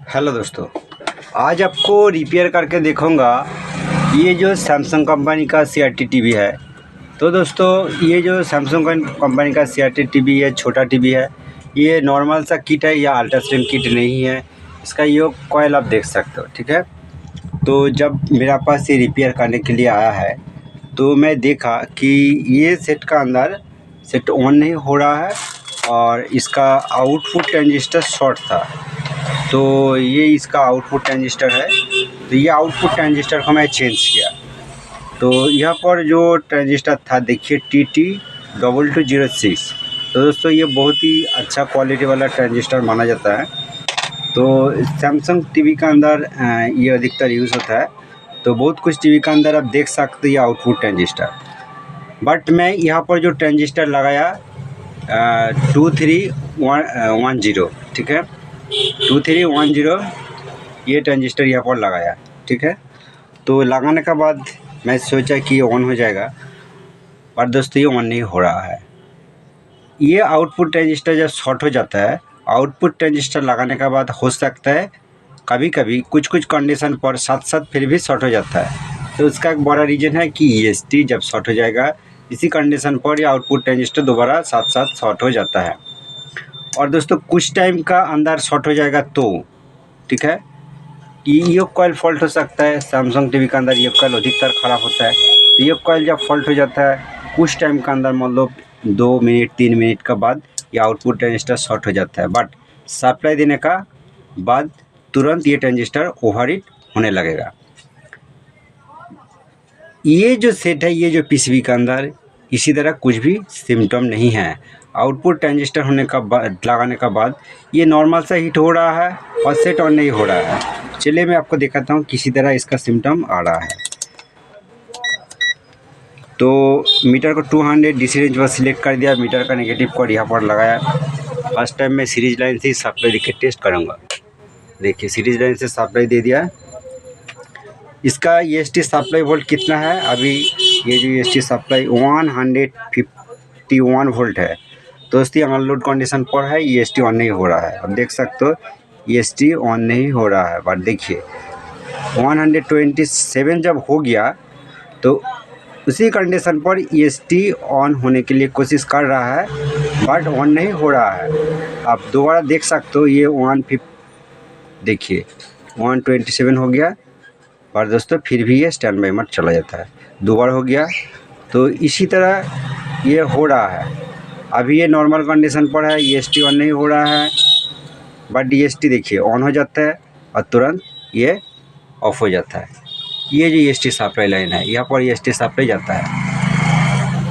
Hello दोस्तों, आज आपको रिपेयर करके दिखाऊंगा ये जो सैमसंग कंपनी का CRT टीवी है। तो दोस्तों, ये जो सैमसंग कंपनी का CRT टीवी है, छोटा टीवी है। ये नॉर्मल सा किट है या अल्ट्रासाउंड किट नहीं है। इसका ये कॉइल आप देख सकते हो, ठीक है। तो जब मेरा पास ये रिपेयर करने के लिए आया है तो मैं देखा कि ये सेट का अंदर सेट ऑन नहीं हो रहा है और इसका आउटपुट ट्रांजिस्टर शॉर्ट था। तो ये इसका आउटपुट ट्रांजिस्टर है। तो ये आउटपुट ट्रांजिस्टर को मैं चेंज किया। तो यहाँ पर जो ट्रांजिस्टर था देखिए TT2206। तो दोस्तों, ये बहुत ही अच्छा क्वालिटी वाला ट्रांजिस्टर माना जाता है। तो सैमसंग टीवी का अंदर ये अधिकतर यूज़ होता है। तो बहुत कुछ टीवी का अंदर आप देख सकते हैं आउटपुट ट्रांजिस्टर। बट मैं यहाँ पर जो ट्रांजिस्टर लगाया 2310, ठीक है। 2310 ये ट्रांजिस्टर यहाँ पर लगाया, ठीक है। तो लगाने के बाद मैं सोचा कि ये ऑन हो जाएगा, पर दोस्तों ये ऑन नहीं हो रहा है। ये आउटपुट ट्रांजिस्टर जब शॉर्ट हो जाता है, आउटपुट ट्रांजिस्टर लगाने के बाद हो सकता है कभी कभी कुछ कंडीशन पर साथ साथ फिर भी शॉर्ट हो जाता है। तो उसका एक बड़ा रीज़न है कि EST जब शॉर्ट हो जाएगा, इसी कंडीशन पर ये आउटपुट ट्रांजिस्टर दोबारा साथ साथ शॉर्ट हो जाता है। और दोस्तों, कुछ टाइम का अंदर शॉर्ट हो जाएगा तो ठीक है, ये कॉइल फॉल्ट हो सकता है। सैमसंग टीवी के अंदर ये कॉइल अधिकतर ख़राब होता है। तो ये कॉइल जब फॉल्ट हो जाता है कुछ टाइम के अंदर, मतलब 2 मिनट 3 मिनट के बाद ये आउटपुट ट्रांजिस्टर शॉर्ट हो जाता है। बट सप्लाई देने का बाद तुरंत ये ट्रांजिस्टर ओवरहीट होने लगेगा। ये जो सेट है, ये जो PCB के अंदर इसी तरह कुछ भी सिम्टम नहीं है। आउटपुट ट्रांजिस्टर होने का बाद, लगाने का बाद ये नॉर्मल सा हीट हो रहा है और सेट ऑन नहीं हो रहा है। चलिए मैं आपको दिखाता हूँ किसी तरह इसका सिम्टम आ रहा है। तो मीटर को 200 DC रेंज पर सिलेक्ट कर दिया। मीटर का नेगेटिव कोड यहाँ पर लगाया। फर्स्ट टाइम मैं सीरीज लाइन से सप्लाई देके टेस्ट करूँगा। देखिए, सीरीज लाइन से सप्लाई दे दिया। इसका EST सप्लाई वोल्ट कितना है? अभी ये जो EST सप्लाई 151 वोल्ट है। तो इसकी अनलोड कंडीशन पर है, EST ऑन नहीं हो रहा है। अब देख सकते हो EST ऑन नहीं हो रहा है। बट देखिए 127 जब हो गया तो उसी कंडीशन पर EST ऑन होने के लिए कोशिश कर रहा है, बट ऑन नहीं हो रहा है। आप दोबारा देख सकते हो, ये 150 देखिए 127 हो गया, और दोस्तों फिर भी ये स्टैंड बाई मोड चला जाता है। दोबारा हो गया। तो इसी तरह ये हो रहा है। अभी ये नॉर्मल कंडीशन पर है, EST ऑन नहीं हो रहा है। बट EST देखिए ऑन हो जाता है और तुरंत ये ऑफ हो जाता है। ये जो EST सप्लाई लाइन है, यहाँ पर EST सप्लाई जाता है।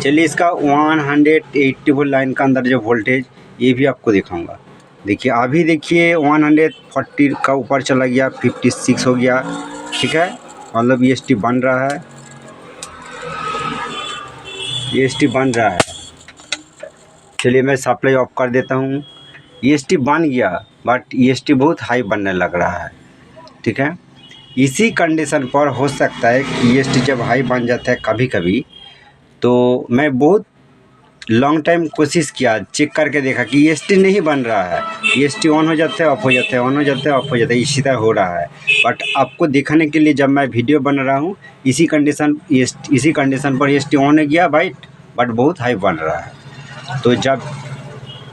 चलिए, इसका 180 वोल्ट लाइन का अंदर जो वोल्टेज, ये भी आपको दिखाऊंगा। देखिए, अभी देखिए 140 का ऊपर चला गया, 56 हो गया, ठीक है। मतलब EST बन रहा है, EST बन रहा है। चलिए मैं सप्लाई ऑफ कर देता हूँ। EST बन गया, बट EST बहुत हाई बनने लग रहा है, ठीक है। इसी कंडीशन पर हो सकता है कि EST जब हाई बन जाता है कभी कभी, तो मैं बहुत लॉन्ग टाइम कोशिश किया, चेक करके देखा कि EST नहीं बन रहा है। EST ऑन हो जाता है, ऑफ हो जाता है, ऑन हो जाता है, ऑफ हो जाता है, इसी तरह हो रहा है। बट आपको दिखाने के लिए जब मैं वीडियो बना रहा हूँ, इसी कंडीशन पर EST ऑन हो गया बट बहुत हाई बन रहा है। तो जब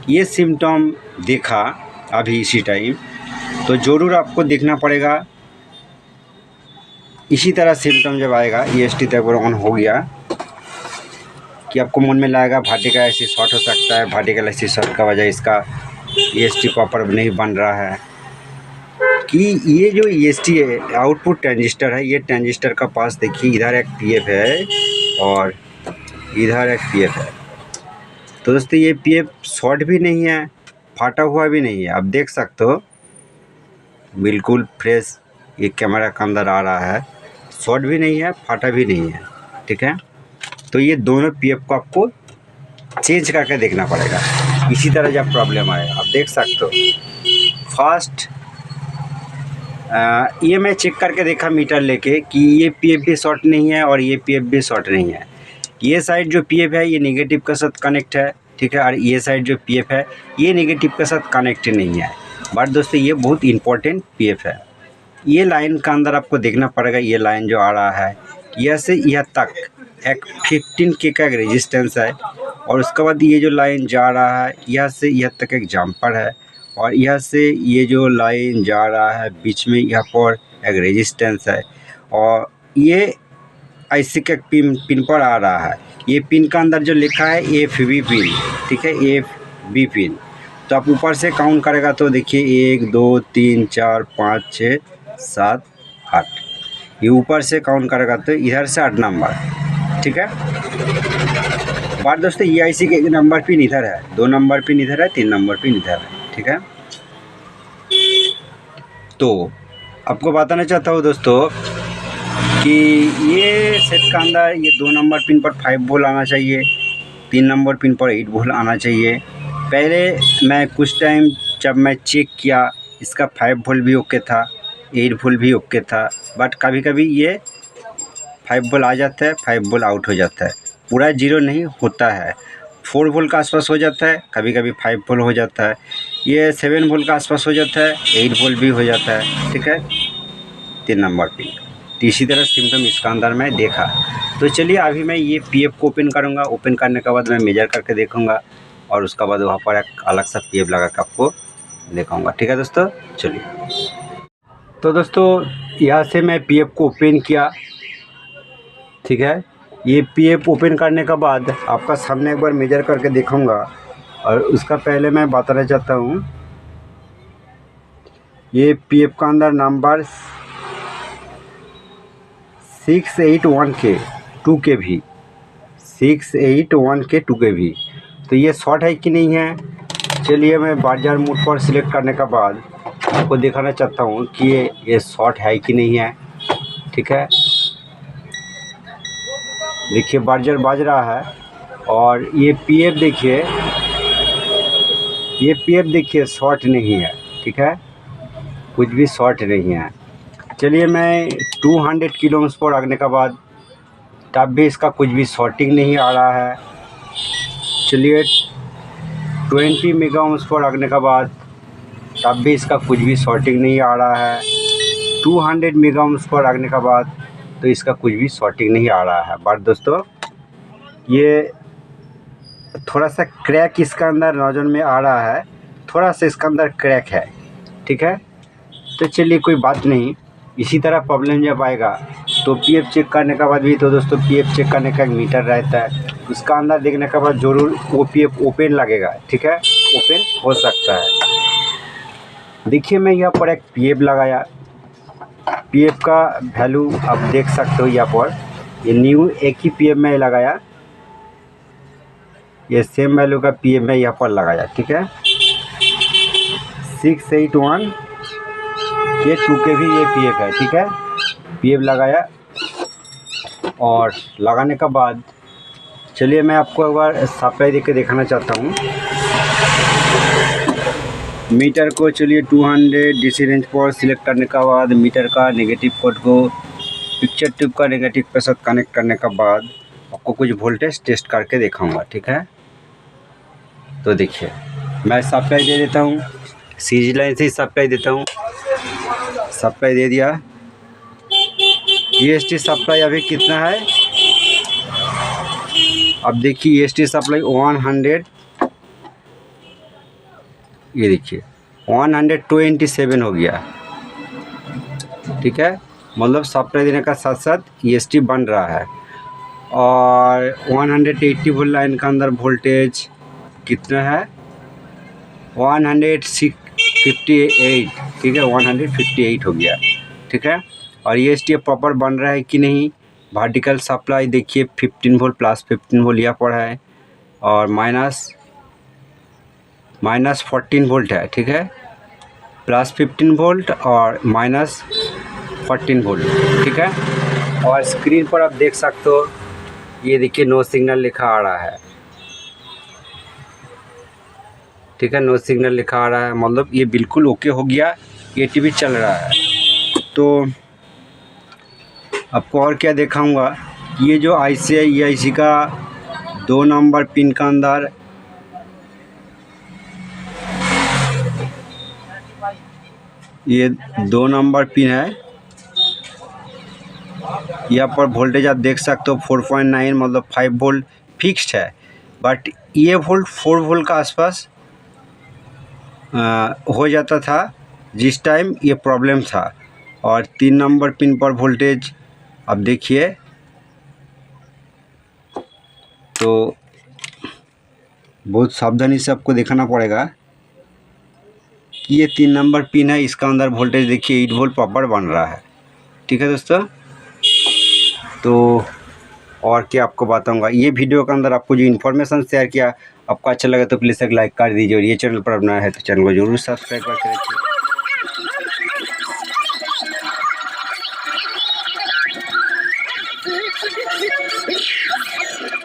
ये सिम्टम देखा अभी इसी टाइम, तो ज़रूर आपको देखना पड़ेगा। इसी तरह सिम्टम जब आएगा, EST तक ऑन हो गया, कि आपको मन में लाएगा वर्टिकल ऐसे शॉर्ट हो सकता है। वर्टिकल ऐसे शॉर्ट का वजह इसका EST प्रॉपर नहीं बन रहा है। कि ये जो EST है, आउटपुट ट्रांजिस्टर है, ये ट्रांजिस्टर का पास देखिए इधर एक PF है और इधर एक PF है। तो दोस्तों, ये PF शॉर्ट भी नहीं है, फाटा हुआ भी नहीं है। आप देख सकते हो बिल्कुल फ्रेश ये कैमरा के अंदर आ रहा है। शॉर्ट भी नहीं है, फाटा भी नहीं है, ठीक है। तो ये दोनों PF को आपको चेंज करके देखना पड़ेगा। इसी तरह जब प्रॉब्लम आए, आप देख सकते हो फास्ट ये मैं चेक करके देखा मीटर लेके कि ये PF भी शॉर्ट नहीं है और ये PF भी शॉर्ट नहीं है। ये साइड जो PF है ये नेगेटिव के साथ कनेक्ट है, ठीक है। और ये साइड जो PF है ये नेगेटिव के साथ कनेक्ट नहीं है। बट दोस्तों ये बहुत इम्पोर्टेंट पीएफ है। ये लाइन का अंदर आपको देखना पड़ेगा, ये लाइन जो आ रहा है यह से यह तक एक 15K का एक रेजिस्टेंस है, और उसके बाद ये जो लाइन जा रहा है यह से यह तक एक जंपर है, और यह से ये जो लाइन जा रहा है बीच में यहाँ पर एक रेजिस्टेंस है, और ये ऐसे के पिन पर आ रहा है। ये पिन का अंदर जो लिखा है FB पिन, ठीक है, FB पिन। तो आप ऊपर से काउंट करेगा तो देखिए 1 2 3 4 5 6 7 8, ये ऊपर से काउंट करेगा तो इधर से 8 नंबर, ठीक है। बात दोस्तों ये IC के 1 नंबर पिन इधर है, 2 नंबर पिन इधर है, 3 नंबर पिन इधर है, ठीक है। तो आपको बताना चाहता हूँ दोस्तों कि ये सेट का अंदर ये 2 नंबर पिन पर 5 वोल्ट आना चाहिए, 3 नंबर पिन पर 8 वोल्ट आना चाहिए। पहले मैं कुछ टाइम जब मैं चेक किया इसका 5 वोल्ट भी ओके था, 8 वोल्ट भी ओके था, बट कभी कभी ये 5 वोल्ट आ जाता है, 5 वोल्ट आउट हो जाता है, पूरा जीरो नहीं होता है। 4 वोल्ट का आसपास हो जाता है, कभी कभी 5 वोल्ट हो जाता है, ये 7 वोल्ट का आसपास हो जाता है, 8 वोल्ट भी हो जाता है, ठीक है, 3 नंबर पिन। तो इसी तरह सिम्टम इसका अंदर मैं देखा। तो चलिए अभी मैं ये पीएफ को ओपन करूँगा, ओपन करने के बाद मैं मेजर करके देखूँगा, और उसके बाद वहाँ पर एक अलग सा पीएफ लगा कर आपको दिखाऊँगा, ठीक है दोस्तों। चलिए तो दोस्तों यहाँ से मैं पीएफ को ओपन किया, ठीक है। ये पीएफ ओपन करने के बाद आपका सामने एक बार मेजर करके देखूँगा, और उसका पहले मैं बताना चाहता हूँ ये पीएफ का अंदर number 681K 2KB 681K 2KB। तो ये शॉर्ट है कि नहीं है, चलिए मैं बाजार मोड पर सिलेक्ट करने के बाद आपको दिखाना चाहता हूँ कि ये शॉर्ट है कि नहीं है, ठीक है। देखिए बाजार बाज रहा है, और ये पीएफ देखिए, ये पीएफ देखिए शॉर्ट नहीं है, ठीक है, कुछ भी शॉर्ट नहीं है। चलिए मैं 200 किलो ओम्स पर आने के बाद तब भी इसका कुछ भी शॉर्टिंग नहीं आ रहा है। चलिए 20 मेगा ओम्स पर आने के बाद तब भी इसका कुछ भी शॉर्टिंग नहीं आ रहा है। 200 मेगा ओम्स पर आने के बाद तो इसका कुछ भी शॉर्टिंग नहीं आ रहा है। बट दोस्तों ये थोड़ा सा क्रैक इसका अंदर नज़र में आ रहा है, थोड़ा सा इसका अंदर क्रैक है, ठीक है। तो चलिए कोई बात नहीं, इसी तरह प्रॉब्लम जब आएगा तो पीएफ चेक करने के बाद भी तो दोस्तों पीएफ चेक करने का एक मीटर रहता है, उसका अंदर देखने के बाद ज़रूर वो पीएफ ओपन लगेगा, ठीक है, ओपन हो सकता है। देखिए मैं यहाँ पर एक पीएफ लगाया, पीएफ का वैल्यू आप देख सकते हो यहाँ पर, ये न्यू एक ही पीएफ में लगाया, ये सेम वैल्यू का पीएफ में यहाँ पर लगाया, ठीक है। 681 ये 2KB ये पीएफ है, ठीक है। पीएफ लगाया, और लगाने के बाद चलिए मैं आपको एक बार सप्लाई देके दिखाना चाहता हूँ। मीटर को चलिए 200 DC रेंज पर सिलेक्ट करने के बाद मीटर का नेगेटिव कोड को पिक्चर ट्यूब का नेगेटिव के साथ कनेक्ट करने के बाद आपको कुछ वोल्टेज टेस्ट करके दिखाऊंगा, ठीक है। तो देखिए मैं सप्लाई दे देता हूँ, सीरीज लाइन से ही सप्लाई देता हूँ, सप्लाई दे दिया। EST सप्लाई अभी कितना है, अब देखिए EST सप्लाई 100, ये देखिए 127 हो गया, ठीक है। मतलब सप्लाई देने का साथ साथ EST बन रहा है। और 180 वोल्ट लाइन का अंदर वोल्टेज कितना है, 158, ठीक है, 158 हो गया, ठीक है। और EST प्रॉपर बन रहा है कि नहीं, वर्टिकल सप्लाई देखिए 15 वोल्ट प्लस 15 वोल्ट यहाँ पर है, और माइनस 14 वोल्ट है, ठीक है, प्लस 15 वोल्ट और माइनस 14 वोल्ट, ठीक है। और स्क्रीन पर आप देख सकते हो, ये देखिए नो सिग्नल लिखा आ रहा है, ठीक है, नो सिग्नल लिखा आ रहा है, मतलब ये बिल्कुल ओके हो गया, ये टीवी चल रहा है। तो आपको और क्या दिखाऊंगा, ये जो IC है, ये IC का 2 नंबर पिन का अंदर ये 2 नंबर पिन है, यहाँ पर वोल्टेज आप देख सकते हो 4.9 मतलब 5 वोल्ट फिक्स्ड है, बट ये वोल्ट 4 वोल्ट का आसपास हो जाता था जिस टाइम ये प्रॉब्लम था। और 3 नंबर पिन पर वोल्टेज आप देखिए तो बहुत सावधानी से आपको देखना पड़ेगा कि ये 3 नंबर पिन है, इसका अंदर वोल्टेज देखिए 8 वोल्ट प्रॉपर बन रहा है। ठीक है दोस्तों, तो और क्या आपको बताऊंगा, ये वीडियो के अंदर आपको जो इन्फॉर्मेशन शेयर किया आपको अच्छा लगा तो प्लीज़ एक लाइक कर दीजिए, और ये चैनल पर अपना है तो चैनल को जरूर सब्सक्राइब करके रखिए।